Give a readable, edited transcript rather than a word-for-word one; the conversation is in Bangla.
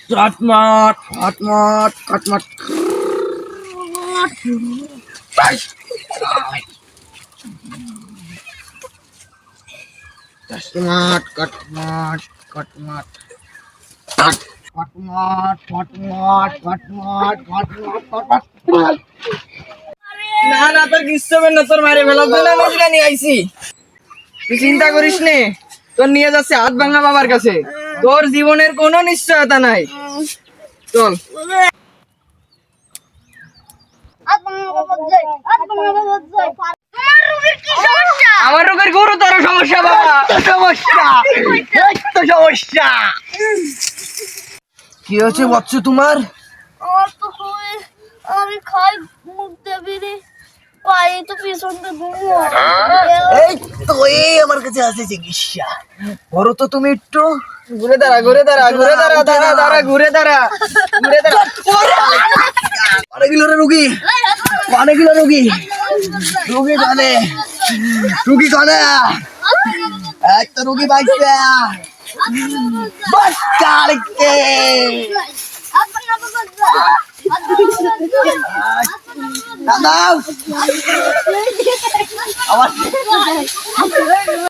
চটমট ফটমট কটমট চটমট কটমট কটমট কটমট ফটমট কটমট কটমট কটমট। না না, তোর কিচ্ছু হবে না, তোর মারে ফেলার জন্য আমি এখানে আইছি। তুই চিন্তা করিস নে, তোর নিয়ে যাচ্ছে হাত ভাঙা বাবার কাছে। তোর জীবনের কোনো নিশ্চয়তা নাই। চল। আমার রোগের গুরুতর সমস্যা বাবা, সমস্যা তো সমস্যা। কি হচ্ছে বৎস তোমার? আমার তো খুবই, আমি খাই মুখ দেবিনি পায়ে তো পিছনটা এই তো এই আমার কাছে আছে চিকিৎসা। বড় তো তুমি একটু ঘুরে দাঁড়া, ঘুরে দাঁড়া, ঘুরে দাঁড়া, দাঁড়া দাঁড়া, ঘুরে দাঁড়া, ঘুরে দাঁড়া। অনেকগুলো রুগী, অনেকগুলো রুগী, রুগী কানে, রুগী কানে, একটা রুগী পাইছে। বাস কালকে দাদা আমার